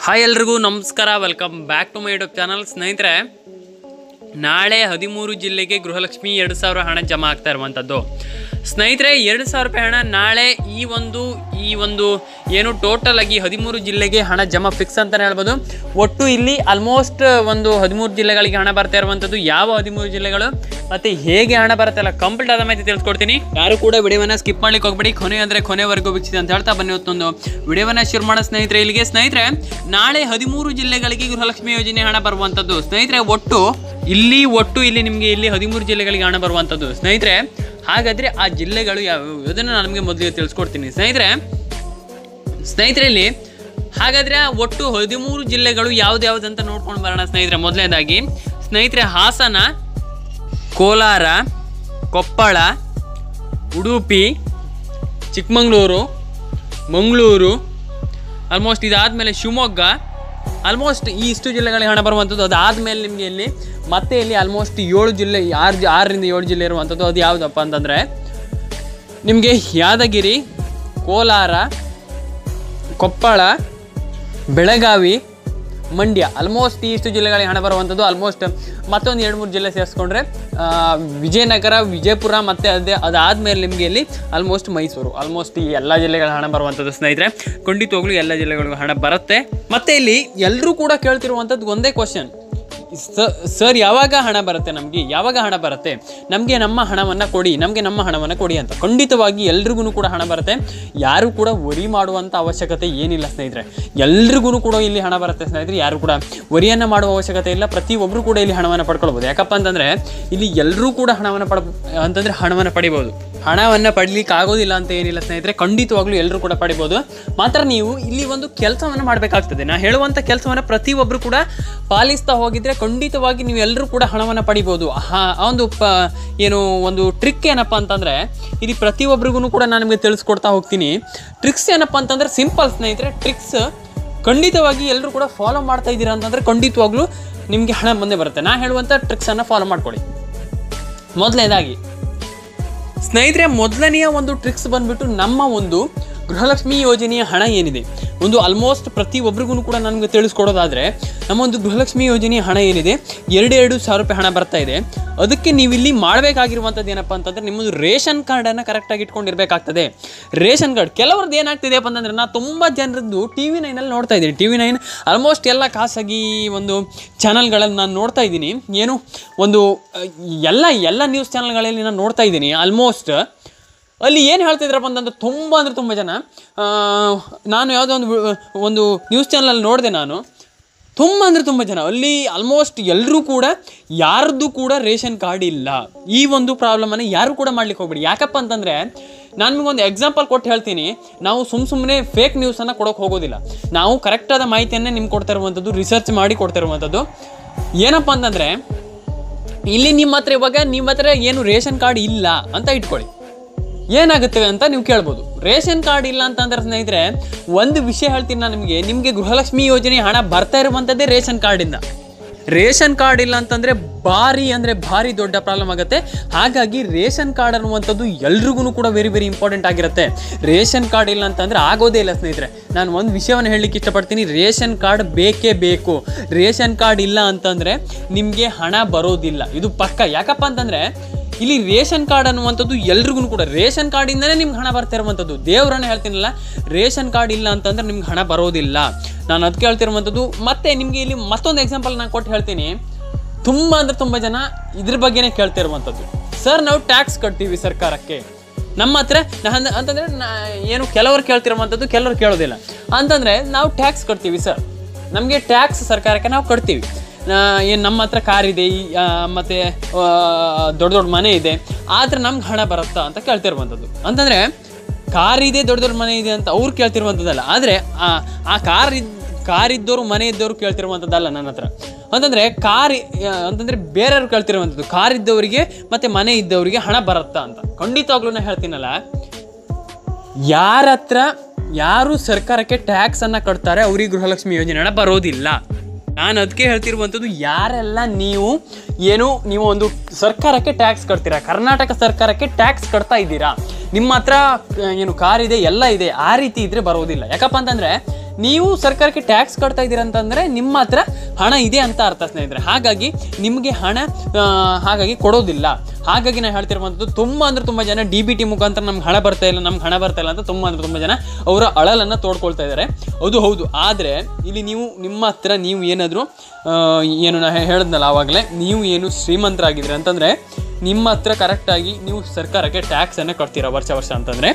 Hi ಎಲ್ರಿಗೂ ನಮಸ್ಕಾರ, welcome back to my YouTube channel. ಸ್ನೇಹಿತರೆ, ನಾಳೆ 13 ಜಿಲ್ಲೆಗೆ ಗೃಹಲಕ್ಷ್ಮಿ 2,000 ಹಣ ಜಮಾ ಆಗ್ತಾ ಇರುವಂಥದ್ದು. ಸ್ನೇಹಿತರೆ, 2,000 ರೂಪಾಯಿ ಹಣ ನಾಳೆ ಈ ಒಂದು ಏನು ಟೋಟಲ್ ಆಗಿ 13 ಜಿಲ್ಲೆಗೆ ಹಣ ಜಮಾ ಫಿಕ್ಸ್ ಅಂತಲೇ ಹೇಳ್ಬೋದು. ಒಟ್ಟು ಇಲ್ಲಿ ಆಲ್ಮೋಸ್ಟ್ ಒಂದು 13 ಜಿಲ್ಲೆಗಳಿಗೆ ಹಣ ಬರ್ತಾ ಇರುವಂಥದ್ದು. ಯಾವ 13 ಜಿಲ್ಲೆಗಳು ಮತ್ತು ಹೇಗೆ ಹಣ ಬರುತ್ತಲ್ಲ ಕಂಪ್ಲೀಟ್ ಆದ ಮಾಹಿತಿ ತಿಳಿಸ್ಕೊಡ್ತೀನಿ. ಯಾರು ಕೂಡ ವಿಡಿಯೋವನ್ನು ಸ್ಕಿಪ್ ಮಾಡ್ಲಿಕ್ಕೆ ಹೋಗ್ಬೇಡಿ, ಕೊನೆವರೆಗೂ ವೀಕ್ಷಿಸಿ ಅಂತ ಹೇಳ್ತಾ ಬನ್ನಿ. ಹೊತ್ತೊಂದು ವಿಡಿಯೋವನ್ನು ಶುರು ಮಾಡೋ ಸ್ನೇಹಿತರೆ. ಇಲ್ಲಿಗೆ ಸ್ನೇಹಿತರೆ, ನಾಳೆ 13 ಜಿಲ್ಲೆಗಳಿಗೆ ಗೃಹಲಕ್ಷ್ಮಿ ಯೋಜನೆ ಹಣ ಬರುವಂಥದ್ದು. ಸ್ನೇಹಿತರೆ, ಒಟ್ಟು ಇಲ್ಲಿ ನಿಮಗೆ 13 ಜಿಲ್ಲೆಗಳಿಗೆ ಹಣ ಬರುವಂಥದ್ದು. ಹಾಗಾದರೆ ಆ ಜಿಲ್ಲೆಗಳು ಯಾವುವು ಅದನ್ನು ನಾನು ನಿಮಗೆ ಮೊದಲಿಗೆ ತಿಳಿಸ್ಕೊಡ್ತೀನಿ. ಸ್ನೇಹಿತರೆ ಇಲ್ಲಿ ಹಾಗಾದರೆ ಒಟ್ಟು 13 ಜಿಲ್ಲೆಗಳು ಯಾವ್ದು ಅಂತ ನೋಡ್ಕೊಂಡು ಬರೋಣ. ಸ್ನೇಹಿತರೆ, ಮೊದಲನೇದಾಗಿ ಸ್ನೇಹಿತರೆ, ಹಾಸನ, ಕೋಲಾರ, ಕೊಪ್ಪಳ, ಉಡುಪಿ, ಚಿಕ್ಕಮಗಳೂರು, ಮಂಗಳೂರು, ಆಲ್ಮೋಸ್ಟ್ ಇದಾದಮೇಲೆ ಶಿವಮೊಗ್ಗ, ಆಲ್ಮೋಸ್ಟ್ ಇಷ್ಟು ಜಿಲ್ಲೆಗಳಿಗೆ ಹಣ ಬರುವಂಥದ್ದು. ಅದಾದಮೇಲೆ ನಿಮಗೆ ಇಲ್ಲಿ ಮತ್ತೆ ಇಲ್ಲಿ ಆಲ್ಮೋಸ್ಟ್ 7 ಜಿಲ್ಲೆ 6ರಿಂದ 7 ಜಿಲ್ಲೆ ಇರುವಂಥದ್ದು. ಅದು ಯಾವುದಪ್ಪ ಅಂತಂದರೆ ನಿಮಗೆ ಯಾದಗಿರಿ, ಕೋಲಾರ, ಕೊಪ್ಪಳ, ಬೆಳಗಾವಿ, ಮಂಡ್ಯ, ಆಲ್ಮೋಸ್ಟ್ ಇಷ್ಟು ಜಿಲ್ಲೆಗಳಿಗೆ ಹಣ ಬರುವಂಥದ್ದು. ಆಲ್ಮೋಸ್ಟ್ ಮತ್ತೊಂದು 2-3 ಜಿಲ್ಲೆ ಸೇರಿಸ್ಕೊಂಡ್ರೆ ವಿಜಯನಗರ, ವಿಜಯಪುರ ಮತ್ತು ಅದಾದಮೇಲೆ ನಿಮಗೆ ಇಲ್ಲಿ ಆಲ್ಮೋಸ್ಟ್ ಮೈಸೂರು, ಆಲ್ಮೋಸ್ಟ್ ಈ ಎಲ್ಲ ಜಿಲ್ಲೆಗಳ ಹಣ ಬರುವಂಥದ್ದು. ಸ್ನೇಹಿತರೆ, ಖಂಡಿತವಾಗ್ಲೂ ಎಲ್ಲ ಜಿಲ್ಲೆಗಳಿಗೂ ಹಣ ಬರುತ್ತೆ. ಮತ್ತು ಇಲ್ಲಿ ಎಲ್ಲರೂ ಕೂಡ ಕೇಳ್ತಿರುವಂಥದ್ದು ಒಂದೇ ಕ್ವಶನ್, ಸರ್ ಯಾವಾಗ ಹಣ ಬರುತ್ತೆ, ನಮಗೆ ನಮ್ಮ ಹಣವನ್ನು ಕೊಡಿ ಅಂತ. ಖಂಡಿತವಾಗಿ ಎಲ್ರಿಗೂ ಕೂಡ ಹಣ ಬರುತ್ತೆ. ಯಾರು ಕೂಡ ವರಿ ಮಾಡುವಂಥ ಅವಶ್ಯಕತೆ ಏನಿಲ್ಲ ಸ್ನೇಹಿತರೆ. ಎಲ್ರಿಗೂ ಕೂಡ ಇಲ್ಲಿ ಹಣ ಬರುತ್ತೆ ಸ್ನೇಹಿತರೆ. ಯಾರು ಕೂಡ ವರಿಯನ್ನು ಮಾಡುವ ಅವಶ್ಯಕತೆ ಇಲ್ಲ. ಪ್ರತಿಯೊಬ್ಬರು ಕೂಡ ಇಲ್ಲಿ ಹಣವನ್ನು ಪಡ್ಕೊಳ್ಬೋದು. ಯಾಕಪ್ಪ ಅಂತಂದರೆ ಇಲ್ಲಿ ಎಲ್ಲರೂ ಕೂಡ ಹಣವನ್ನು ಪಡಿಬೋದು. ಹಣವನ್ನು ಪಡಲಿಕ್ಕೆ ಆಗೋದಿಲ್ಲ ಅಂತ ಏನಿಲ್ಲ ಸ್ನೇಹಿತರೆ. ಖಂಡಿತವಾಗ್ಲೂ ಎಲ್ಲರೂ ಕೂಡ ಪಡಿಬೋದು. ಮಾತ್ರ ನೀವು ಇಲ್ಲಿ ಒಂದು ಕೆಲಸವನ್ನು ಮಾಡಬೇಕಾಗ್ತದೆ. ನಾನು ಹೇಳುವಂಥ ಕೆಲಸವನ್ನು ಪ್ರತಿಯೊಬ್ಬರು ಕೂಡ ಪಾಲಿಸ್ತಾ ಹೋಗಿದ್ರೆ ಖಂಡಿತವಾಗಿ ನೀವು ಎಲ್ಲರೂ ಕೂಡ ಹಣವನ್ನು ಪಡಿಬೋದು. ಒಂದು ಟ್ರಿಕ್ ಏನಪ್ಪ ಅಂತಂದರೆ ಇಲ್ಲಿ ಪ್ರತಿಯೊಬ್ಬರಿಗೂ ಕೂಡ ನಾನು ನಿಮಗೆ ತಿಳಿಸ್ಕೊಡ್ತಾ ಹೋಗ್ತೀನಿ. ಟ್ರಿಕ್ಸ್ ಏನಪ್ಪ ಅಂತಂದರೆ ಸಿಂಪಲ್ ಸ್ನೇಹಿತರೆ. ಟ್ರಿಕ್ಸ್ ಖಂಡಿತವಾಗಿ ಎಲ್ಲರೂ ಕೂಡ ಫಾಲೋ ಮಾಡ್ತಾ ಇದ್ದೀರಾ ಅಂತಂದರೆ ಖಂಡಿತವಾಗ್ಲೂ ನಿಮಗೆ ಹಣ ಬಂದೇ ಬರುತ್ತೆ. ನಾನು ಹೇಳುವಂಥ ಟ್ರಿಕ್ಸನ್ನು ಫಾಲೋ ಮಾಡ್ಕೊಳ್ಳಿ. ಮೊದಲನೇದಾಗಿ ಸ್ನೇಹಿತರೆ, ಮೊದಲನೆಯ ಒಂದು ಟ್ರಿಕ್ಸ್ ಬಂದುಬಿಟ್ಟು ನಮ್ಮ ಒಂದು ಗೃಹಲಕ್ಷ್ಮಿ ಯೋಜನೆಯ ಹಣ ಏನಿದೆ, ಒಂದು ಆಲ್ಮೋಸ್ಟ್ ಪ್ರತಿಯೊಬ್ಬರಿಗೂ ಕೂಡ ನನಗೆ ತಿಳಿಸ್ಕೊಡೋದಾದರೆ ನಮ್ಮ ಒಂದು ಗೃಹಲಕ್ಷ್ಮಿ ಯೋಜನೆಯ ಹಣ ಏನಿದೆ 2,000 ರೂಪಾಯಿ ಹಣ ಬರ್ತಾ ಇದೆ. ಅದಕ್ಕೆ ನೀವಿಲ್ಲಿ ಮಾಡಬೇಕಾಗಿರುವಂಥದ್ದು ಏನಪ್ಪ ಅಂತಂದರೆ ನಿಮ್ಮದು ರೇಷನ್ ಕಾರ್ಡನ್ನು ಕರೆಕ್ಟಾಗಿ ಇಟ್ಕೊಂಡಿರಬೇಕಾಗ್ತದೆ. ರೇಷನ್ ಕಾರ್ಡ್ ಕೆಲವ್ರದ್ದು ಏನಾಗ್ತಿದೆಯಪ್ಪ ಅಂತಂದರೆ ನಾನು ತುಂಬ ಜನರದ್ದು TV9 ನೋಡ್ತಾ ಇದ್ದೀನಿ. TV9 ಆಲ್ಮೋಸ್ಟ್ ಎಲ್ಲ ಖಾಸಗಿ ಒಂದು ಚಾನಲ್ಗಳಲ್ಲಿ ನಾನು ನೋಡ್ತಾ ಇದ್ದೀನಿ. ಎಲ್ಲ ನ್ಯೂಸ್ ಚಾನಲ್ಗಳಲ್ಲಿ ನಾನು ನೋಡ್ತಾ ಇದ್ದೀನಿ. ಆಲ್ಮೋಸ್ಟ್ ಅಲ್ಲಿ ಏನು ಹೇಳ್ತಿದ್ರಪ್ಪ ಅಂತಂದ್ರೆ ತುಂಬ ಜನ, ನಾನು ಯಾವುದೋ ಒಂದು ನ್ಯೂಸ್ ಚಾನಲಲ್ಲಿ ನೋಡಿದೆ. ನಾನು ತುಂಬ ಜನ ಅಲ್ಲಿ ಆಲ್ಮೋಸ್ಟ್ ಎಲ್ಲರೂ ಕೂಡ ಯಾರ್ದು ಕೂಡ ರೇಷನ್ ಕಾರ್ಡ್ ಇಲ್ಲ. ಈ ಒಂದು ಪ್ರಾಬ್ಲಮನ್ನು ಯಾರು ಕೂಡ ಮಾಡ್ಲಿಕ್ಕೆ ಹೋಗ್ಬೇಡಿ. ಯಾಕಪ್ಪ ಅಂತಂದರೆ ನಾನು ನಿಮಗೊಂದು ಎಕ್ಸಾಂಪಲ್ ಕೊಟ್ಟು ಹೇಳ್ತೀನಿ. ನಾವು ಸುಮ್ಮನೆ ಫೇಕ್ ನ್ಯೂಸನ್ನು ಕೊಡೋಕೆ ಹೋಗೋದಿಲ್ಲ. ನಾವು ಕರೆಕ್ಟಾದ ಮಾಹಿತಿಯನ್ನೇ ನಿಮ್ಗೆ ಕೊಡ್ತಾ ಇರುವಂಥದ್ದು, ರಿಸರ್ಚ್ ಮಾಡಿ ಕೊಡ್ತಾ ಇರುವಂಥದ್ದು. ಏನಪ್ಪ ಅಂತಂದರೆ ಇಲ್ಲಿ ನಿಮ್ಮ ಹತ್ರ ಏನು ರೇಷನ್ ಕಾರ್ಡ್ ಇಲ್ಲ ಅಂತ ಇಟ್ಕೊಳ್ಳಿ. ಏನಾಗುತ್ತೆ ಅಂತ ನೀವು ಕೇಳ್ಬೋದು. ರೇಷನ್ ಕಾರ್ಡ್ ಇಲ್ಲ ಅಂತಂದ್ರೆ ಸ್ನೇಹಿತರೆ, ಒಂದು ವಿಷಯ ಹೇಳ್ತೀನಿ ನಾನು ನಿಮಗೆ ಗೃಹಲಕ್ಷ್ಮಿ ಯೋಜನೆ ಹಣ ಬರ್ತಾ ಇರುವಂಥದ್ದೇ ರೇಷನ್ ಕಾರ್ಡಿಂದ. ರೇಷನ್ ಕಾರ್ಡ್ ಇಲ್ಲ ಅಂತಂದರೆ ಭಾರಿ ದೊಡ್ಡ ಪ್ರಾಬ್ಲಮ್ ಆಗುತ್ತೆ. ಹಾಗಾಗಿ ರೇಷನ್ ಕಾರ್ಡ್ ಅನ್ನುವಂಥದ್ದು ಎಲ್ರಿಗೂ ಕೂಡ ವೆರಿ ಇಂಪಾರ್ಟೆಂಟ್ ಆಗಿರುತ್ತೆ. ರೇಷನ್ ಕಾರ್ಡ್ ಇಲ್ಲ ಅಂತಂದರೆ ಆಗೋದೇ ಇಲ್ಲ ಸ್ನೇಹಿತರೆ. ನಾನು ಒಂದು ವಿಷಯವನ್ನು ಹೇಳಲಿಕ್ಕೆ ಇಷ್ಟಪಡ್ತೀನಿ, ರೇಷನ್ ಕಾರ್ಡ್ ಬೇಕೇ ಬೇಕು. ರೇಷನ್ ಕಾರ್ಡ್ ಇಲ್ಲ ಅಂತಂದರೆ ನಿಮಗೆ ಹಣ ಬರೋದಿಲ್ಲ, ಇದು ಪಕ್ಕ. ಯಾಕಪ್ಪ ಅಂತಂದರೆ ಇಲ್ಲಿ ರೇಷನ್ ಕಾರ್ಡ್ ಅನ್ನುವಂಥದ್ದು ಎಲ್ರಿಗೂ ಕೂಡ ರೇಷನ್ ಕಾರ್ಡಿಂದಲೇ ನಿಮ್ಗೆ ಹಣ ಬರ್ತಾ ಇರುವಂಥದ್ದು. ದೇವ್ರನ್ನ ಹೇಳ್ತೀನಲ್ಲ, ರೇಷನ್ ಕಾರ್ಡ್ ಇಲ್ಲ ಅಂತಂದರೆ ನಿಮ್ಗೆ ಹಣ ಬರೋದಿಲ್ಲ. ನಾನು ಅದಕ್ಕೆ ಹೇಳ್ತಿರುವಂಥದ್ದು. ಮತ್ತು ನಿಮಗೆ ಇಲ್ಲಿ ಮತ್ತೊಂದು ಎಕ್ಸಾಂಪಲ್ ನಾನು ಕೊಟ್ಟು ಹೇಳ್ತೀನಿ. ತುಂಬ ಜನ ಇದ್ರ ಬಗ್ಗೆನೇ ಕೇಳ್ತಿರುವಂಥದ್ದು, ಸರ್ ನಾವು ಟ್ಯಾಕ್ಸ್ ಕಟ್ತೀವಿ ಸರ್ಕಾರಕ್ಕೆ, ನಮ್ಮ ಹತ್ರ ಅಂತಂದರೆ ಏನು ಕೆಲವರು ಕೇಳ್ತಿರುವಂಥದ್ದು, ಕೆಲವರು ಕೇಳೋದಿಲ್ಲ. ಅಂತಂದರೆ ನಾವು ಟ್ಯಾಕ್ಸ್ ಕಟ್ತೀವಿ ಸರ್, ನಮಗೆ ಟ್ಯಾಕ್ಸ್ ಸರ್ಕಾರಕ್ಕೆ ನಾವು ಕಟ್ತೀವಿ. ಏನು ನಮ್ಮ ಹತ್ರ ಕಾರ್ ಇದೆ ಮತ್ತು ದೊಡ್ಡ ಮನೆ ಇದೆ, ಆದರೆ ನಮ್ಗೆ ಹಣ ಬರುತ್ತಾ ಅಂತ ಕೇಳ್ತಿರುವಂಥದ್ದು. ಅಂತಂದರೆ ಕಾರ್ ಇದೆ, ದೊಡ್ಡ ಮನೆ ಇದೆ ಅಂತ ಅವ್ರು ಕೇಳ್ತಿರುವಂಥದ್ದಲ್ಲ. ಆದರೆ ಆ ಕಾರ್ ಇದ್ದವರು, ಮನೆ ಇದ್ದವರು ಕೇಳ್ತಿರುವಂಥದ್ದಲ್ಲ ನನ್ನ ಹತ್ರ. ಅಂತಂದರೆ ಬೇರೆಯವ್ರು ಕೇಳ್ತಿರುವಂಥದ್ದು, ಕಾರ್ ಇದ್ದವರಿಗೆ ಮತ್ತು ಮನೆ ಇದ್ದವರಿಗೆ ಹಣ ಬರುತ್ತಾ ಅಂತ. ಖಂಡಿತವಾಗ್ಲೂ ನಾನು ಹೇಳ್ತೀನಲ್ಲ, ಯಾರು ಸರ್ಕಾರಕ್ಕೆ ಟ್ಯಾಕ್ಸನ್ನು ಕಟ್ತಾರೆ ಅವರಿಗೆ ಗೃಹಲಕ್ಷ್ಮಿ ಯೋಜನೆ ಹಣ ಬರೋದಿಲ್ಲ. ನಾನು ಅದಕ್ಕೆ ಹೇಳ್ತಿರುವಂಥದ್ದು, ಯಾರೆಲ್ಲ ನೀವು ಒಂದು ಸರ್ಕಾರಕ್ಕೆ ಟ್ಯಾಕ್ಸ್ ಕಟ್ತೀರಾ, ಕರ್ನಾಟಕ ಸರ್ಕಾರಕ್ಕೆ ಟ್ಯಾಕ್ಸ್ ಕಟ್ತಾ ಇದ್ದೀರಾ, ನಿಮ್ಮ ಹತ್ರ ಏನು ಕಾರ್ ಇದೆ ಎಲ್ಲ ಇದೆ, ಆ ರೀತಿ ಇದ್ದರೆ ಬರೋದಿಲ್ಲ. ಯಾಕಪ್ಪ ಅಂತಂದರೆ ನೀವು ಸರ್ಕಾರಕ್ಕೆ ಟ್ಯಾಕ್ಸ್ ಕಟ್ತಾ ಇದ್ದೀರ ಅಂತಂದರೆ ನಿಮ್ಮ ಹತ್ರ ಹಣ ಇದೆ ಅಂತ ಅರ್ಥ ಸ್ನೇಹಿತರೆ. ಹಾಗಾಗಿ ನಿಮಗೆ ಹಣ ಹಾಗಾಗಿ ಕೊಡೋದಿಲ್ಲ. ಹಾಗಾಗಿ ನಾನು ಹೇಳ್ತಿರುವಂಥದ್ದು ತುಂಬ ಜನ DBT ಮುಖಾಂತರ ನಮ್ಗೆ ಹಣ ಬರ್ತಾ ಇಲ್ಲ ಅಂತ ತುಂಬ ಜನ ಅವರ ಅಳಲನ್ನು ತೋಡ್ಕೊಳ್ತಾ ಇದ್ದಾರೆ. ಅದು ಹೌದು. ಆದರೆ ಇಲ್ಲಿ ನಿಮ್ಮ ಹತ್ರ ನೀವು ಏನಾದರೂ ಏನು ನಾನು ಹೇಳಿದ್ನಲ್ಲ ಆವಾಗಲೇ, ನೀವು ಏನು ಶ್ರೀಮಂತರಾಗಿದ್ದೀರಿ ಅಂತಂದರೆ ನಿಮ್ಮ ಹತ್ರ ಕರೆಕ್ಟಾಗಿ ನೀವು ಸರ್ಕಾರಕ್ಕೆ ಟ್ಯಾಕ್ಸನ್ನು ಕಟ್ತೀರ ವರ್ಷ ಅಂತಂದರೆ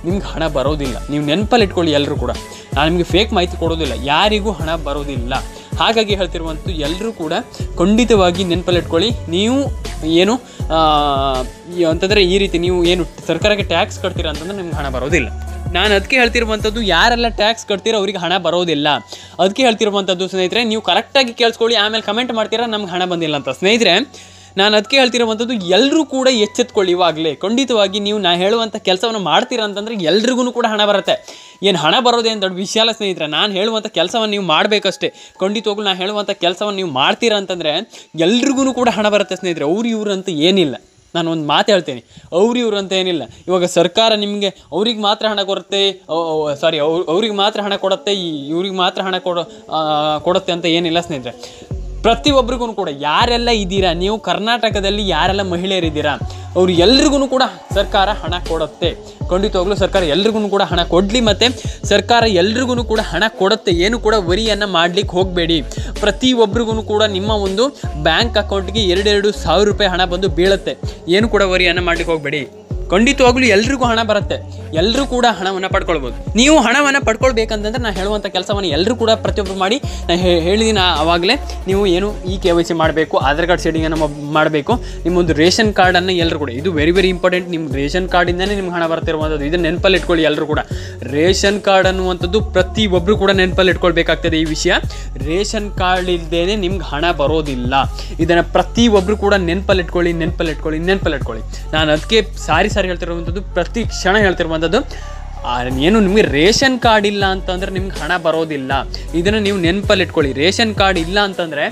ನಿಮ್ಗೆ ಹಣ ಬರೋದಿಲ್ಲ. ನೀವು ನೆನಪಲ್ಲಿ ಇಟ್ಕೊಳ್ಳಿ. ಎಲ್ಲರೂ ಕೂಡ ನಾನು ನಿಮಗೆ ಫೇಕ್ ಮಾಹಿತಿ ಕೊಡೋದಿಲ್ಲ, ಯಾರಿಗೂ ಹಣ ಬರೋದಿಲ್ಲ. ಹಾಗಾಗಿ ಹೇಳ್ತಿರುವಂಥದ್ದು ಎಲ್ಲರೂ ಕೂಡ ಖಂಡಿತವಾಗಿ ನೆನಪಲ್ಲಿ ಇಟ್ಕೊಳ್ಳಿ. ನೀವು ಏನು ಅಂತಂದರೆ ಈ ರೀತಿ ನೀವು ಏನು ಸರ್ಕಾರಕ್ಕೆ ಟ್ಯಾಕ್ಸ್ ಕಟ್ತೀರ ಅಂತಂದರೆ ನಿಮ್ಗೆ ಹಣ ಬರೋದಿಲ್ಲ. ನಾನು ಅದಕ್ಕೆ ಹೇಳ್ತಿರುವಂಥದ್ದು ಯಾರೆಲ್ಲ ಟ್ಯಾಕ್ಸ್ ಕಟ್ತೀರೋ ಅವ್ರಿಗೆ ಹಣ ಬರೋದಿಲ್ಲ. ಅದಕ್ಕೆ ಹೇಳ್ತಿರುವಂಥದ್ದು ಸ್ನೇಹಿತರೆ, ನೀವು ಕರೆಕ್ಟಾಗಿ ಕೇಳಿಸ್ಕೊಳ್ಳಿ. ಆಮೇಲೆ ಕಮೆಂಟ್ ಮಾಡ್ತೀರಾ ನಮ್ಗೆ ಹಣ ಬಂದಿಲ್ಲ ಅಂತ. ಸ್ನೇಹಿತರೆ, ನಾನು ಅದಕ್ಕೆ ಹೇಳ್ತಿರುವಂಥದ್ದು ಎಲ್ಲರೂ ಕೂಡ ಎಚ್ಚೆತ್ಕೊಳ್ಳಿ. ಇವಾಗಲೇ ಖಂಡಿತವಾಗಿ ನೀವು ನಾ ಹೇಳುವಂಥ ಕೆಲಸವನ್ನು ಮಾಡ್ತೀರಾ ಅಂತಂದರೆ ಎಲ್ರಿಗೂ ಕೂಡ ಹಣ ಬರುತ್ತೆ. ಏನು ಹಣ ಬರೋದೇನು ದೊಡ್ಡ ವಿಷಯ ಅಲ್ಲ ಸ್ನೇಹಿತರೆ. ನಾನು ಹೇಳುವಂಥ ಕೆಲಸವನ್ನು ನೀವು ಮಾಡಬೇಕಷ್ಟೇ. ಖಂಡಿತವಾಗ್ಲೂ ನಾನು ಹೇಳುವಂಥ ಕೆಲಸವನ್ನು ನೀವು ಮಾಡ್ತೀರಾ ಅಂತಂದರೆ ಎಲ್ರಿಗೂ ಕೂಡ ಹಣ ಬರುತ್ತೆ ಸ್ನೇಹಿತರೆ. ಇವ್ರು ಅಂತ ಏನಿಲ್ಲ. ನಾನು ಒಂದು ಮಾತು ಹೇಳ್ತೀನಿ, ಇವ್ರು ಅಂತ ಏನಿಲ್ಲ. ಇವಾಗ ಸರ್ಕಾರ ನಿಮಗೆ ಅವ್ರಿಗೆ ಮಾತ್ರ ಹಣ ಕೊಡುತ್ತೆ, ಅವ್ರಿಗೆ ಮಾತ್ರ ಹಣ ಕೊಡುತ್ತೆ, ಇವ್ರಿಗೆ ಮಾತ್ರ ಹಣ ಕೊಡುತ್ತೆ ಅಂತ ಏನಿಲ್ಲ ಸ್ನೇಹಿತರೆ. ಪ್ರತಿಯೊಬ್ಬರಿಗೂ ಕೂಡ ಯಾರೆಲ್ಲ ಇದ್ದೀರಾ, ನೀವು ಕರ್ನಾಟಕದಲ್ಲಿ ಯಾರೆಲ್ಲ ಮಹಿಳೆಯರಿದ್ದೀರಾ, ಅವ್ರು ಎಲ್ರಿಗೂ ಕೂಡ ಸರ್ಕಾರ ಹಣ ಕೊಡುತ್ತೆ. ಖಂಡಿತವಾಗ್ಲೂ ಸರ್ಕಾರ ಎಲ್ರಿಗೂ ಕೂಡ ಹಣ ಕೊಡಲಿ. ಮತ್ತು ಸರ್ಕಾರ ಎಲ್ರಿಗೂ ಕೂಡ ಹಣ ಕೊಡುತ್ತೆ. ಏನು ಕೂಡ ವರಿಯನ್ನು ಮಾಡಲಿಕ್ಕೆ ಹೋಗಬೇಡಿ. ಪ್ರತಿಯೊಬ್ಬರಿಗೂ ಕೂಡ ನಿಮ್ಮ ಒಂದು ಬ್ಯಾಂಕ್ ಅಕೌಂಟ್ಗೆ 2,000 ರೂಪಾಯಿ ಹಣ ಬಂದು ಬೀಳುತ್ತೆ. ಏನು ಕೂಡ ವರಿಯನ್ನು ಮಾಡಲಿಕ್ಕೆ ಹೋಗಬೇಡಿ. ಖಂಡಿತವಾಗ್ಲೂ ಎಲ್ರಿಗೂ ಹಣ ಬರುತ್ತೆ. ಎಲ್ಲರೂ ಕೂಡ ಹಣವನ್ನು ಪಡ್ಕೊಳ್ಬೋದು. ನೀವು ಹಣವನ್ನು ಪಡ್ಕೊಳ್ಬೇಕಂತಂದ್ರೆ ನಾನು ಹೇಳುವಂಥ ಕೆಲಸವನ್ನು ಎಲ್ಲರೂ ಕೂಡ ಪ್ರತಿಯೊಬ್ಬರು ಮಾಡಿ. ನಾನು ಹೇಳಿದ್ದೀನಿ ಆವಾಗಲೇ, ನೀವು ಏನು KYC ಮಾಡಬೇಕು, ಆಧಾರ್ ಕಾರ್ಡ್ ಸೆಟ್ಟಿಂಗನ್ನು ಮಾಡಬೇಕು. ನಿಮ್ಮೊಂದು ರೇಷನ್ ಕಾರ್ಡನ್ನು ಎಲ್ಲರೂ ಕೂಡ, ಇದು ವೆರಿ ಇಂಪಾರ್ಟೆಂಟ್. ನಿಮ್ಮ ರೇಷನ್ ಕಾರ್ಡಿಂದನೇ ನಿಮ್ಗೆ ಹಣ ಬರ್ತಿರುವಂಥದ್ದು. ಇದನ್ನು ನೆನಪಲ್ಲಿ ಇಟ್ಕೊಳ್ಳಿ. ಎಲ್ಲರೂ ಕೂಡ ರೇಷನ್ ಕಾರ್ಡ್ ಅನ್ನುವಂಥದ್ದು ಪ್ರತಿಯೊಬ್ಬರು ಕೂಡ ನೆನಪಲ್ಲಿ ಇಟ್ಕೊಳ್ಬೇಕಾಗ್ತದೆ. ಈ ವಿಷಯ, ರೇಷನ್ ಕಾರ್ಡ್ ಇಲ್ಲದೇ ನಿಮ್ಗೆ ಹಣ ಬರೋದಿಲ್ಲ. ಇದನ್ನು ಪ್ರತಿಯೊಬ್ಬರು ಕೂಡ ನೆನಪಲ್ಲಿ ಇಟ್ಕೊಳ್ಳಿ. ನಾನು ಅದಕ್ಕೆ ಸಾರಿ ಹೇಳ್ತಿರುವಂಥದ್ದು, ಪ್ರತಿ ಕ್ಷಣ ಹೇಳ್ತಿರುವಂಥದ್ದು, ಏನು ನಿಮಗೆ ರೇಷನ್ ಕಾರ್ಡ್ ಇಲ್ಲ ಅಂತಂದರೆ ನಿಮ್ಗೆ ಹಣ ಬರೋದಿಲ್ಲ. ಇದನ್ನು ನೀವು ನೆನಪಲ್ಲಿ ಇಟ್ಕೊಳ್ಳಿ. ರೇಷನ್ ಕಾರ್ಡ್ ಇಲ್ಲ ಅಂತಂದರೆ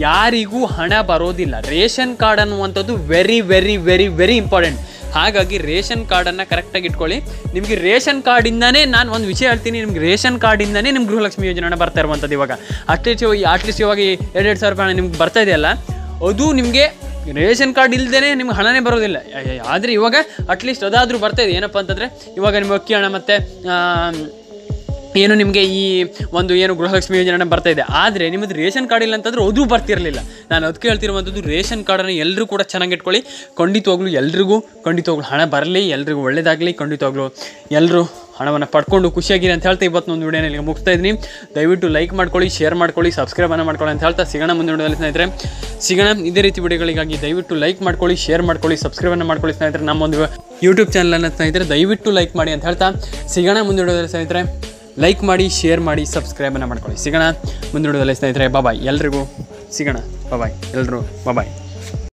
ಯಾರಿಗೂ ಹಣ ಬರೋದಿಲ್ಲ. ರೇಷನ್ ಕಾರ್ಡ್ ಅನ್ನುವಂಥದ್ದು ವೆರಿ ಇಂಪಾರ್ಟೆಂಟ್. ಹಾಗಾಗಿ ರೇಷನ್ ಕಾರ್ಡನ್ನು ಕರೆಕ್ಟಾಗಿ ಇಟ್ಕೊಳ್ಳಿ. ನಿಮಗೆ ರೇಷನ್ ಕಾರ್ಡಿಂದನೇ ನಾನು ಒಂದು ವಿಷಯ ಹೇಳ್ತೀನಿ, ನಿಮ್ಗೆ ರೇಷನ್ ಕಾರ್ಡಿಂದನೇ ನಿಮ್ಮ ಗೃಹಲಕ್ಷ್ಮಿ ಯೋಜನೆ ಬರ್ತಾ ಇರುವಂಥದ್ದು. ಇವಾಗ ಅಟ್ಲೀಸ್ಟ್ ಇವಾಗ 2,000 ರೂಪಾಯಿ ನಿಮ್ಗೆ ಬರ್ತಾ ಇದೆಯಲ್ಲ, ಅದು ನಿಮಗೆ ರೇಷನ್ ಕಾರ್ಡ್ ಇಲ್ಲದೇ ನಿಮ್ಗೆ ಹಣನೇ ಬರೋದಿಲ್ಲ. ಆದರೆ ಇವಾಗ ಅಟ್ಲೀಸ್ಟ್ ಅದಾದರೂ ಬರ್ತಾಯಿದೆ. ಏನಪ್ಪ ಅಂತಂದರೆ ಇವಾಗ ನಿಮಗೆ ಅಕ್ಕಿ ಹಣ ಮತ್ತು ಏನು ನಿಮಗೆ ಈ ಒಂದು ಏನು ಗೃಹಲಕ್ಷ್ಮಿ ಯೋಜನೆ ಬರ್ತಾ ಇದೆ. ಆದರೆ ನಿಮ್ಮದು ರೇಷನ್ ಕಾರ್ಡ್ ಇಲ್ಲ ಅಂತಂದರೆ ಅದು ಬರ್ತಿರಲಿಲ್ಲ. ನಾನು ಅದಕ್ಕೆ ಹೇಳ್ತಿರುವಂಥದ್ದು, ರೇಷನ್ ಕಾರ್ಡನ್ನು ಎಲ್ಲರೂ ಕೂಡ ಚೆನ್ನಾಗಿ ಇಟ್ಕೊಳ್ಳಿ. ಖಂಡಿತವಾಗ್ಲೂ ಹಣ ಬರಲಿ, ಎಲ್ರಿಗೂ ಒಳ್ಳೆಯದಾಗಲಿ. ಖಂಡಿತವಾಗ್ಲೂ ಎಲ್ಲರೂ ಹಣವನ್ನು ಪಡ್ಕೊಂಡು ಖುಷಿಯಾಗಿರಿ ಅಂತ ಹೇಳ್ತಾ ಇವತ್ತು ಒಂದು ವಿಡಿಯೋನ ಇಲ್ಲಿಗೆ ಮುಗಿಸ್ತಾ ಇದ್ದೀನಿ. ದಯವಿಟ್ಟು ಲೈಕ್ ಮಾಡ್ಕೊಳ್ಳಿ, ಶೇರ್ ಮಾಡ್ಕೊಳ್ಳಿ, ಸಬ್ಸ್ಕ್ರೈಬನ್ನು ಮಾಡ್ಕೊಳ್ಳಿ ಅಂತ ಹೇಳ್ತಾ ಸಿಗೋಣ ಮುಂದಿನ ವಿಡಿಯೋದಲ್ಲಿ ಸ್ನೇಹಿತರೆ. ಇದೇ ರೀತಿ ವಿಡಿಯೋಗಳಿಗಾಗಿ ದಯವಿಟ್ಟು ಲೈಕ್ ಮಾಡ್ಕೊಳ್ಳಿ, ಶೇರ್ ಮಾಡ್ಕೊಳ್ಳಿ, ಸಬ್ಸ್ಕ್ರೈಬನ್ನು ಮಾಡ್ಕೊಳ್ಳಿ ಸ್ನೇಹಿತರೆ. ನಮ್ಮೊಂದು ಯೂಟ್ಯೂಬ್ ಚಾನಲನ್ನು ಸ್ನೇಹಿತರೆ ದಯವಿಟ್ಟು ಲೈಕ್ ಮಾಡಿ ಅಂತ ಹೇಳ್ತಾ ಸಿಗೋಣ ಮುಂದಿನ ವಿಡಿಯೋದಲ್ಲಿ ಸ್ನೇಹಿತರೆ. ಲೈಕ್ ಮಾಡಿ, ಶೇರ್ ಮಾಡಿ, ಸಬ್ಸ್ಕ್ರೈಬನ್ನು ಮಾಡ್ಕೊಳ್ಳಿ. ಸಿಗೋಣ ಮುಂದಿನ ವಿಡಿಯೋದಲ್ಲಿ ಸ್ನೇಹಿತರೆ. ಬಾಯ್. ಎಲ್ರಿಗೂ ಸಿಗೋಣ. ಬಾಯ್. ಎಲ್ಲರೂ ಬಾಯ್.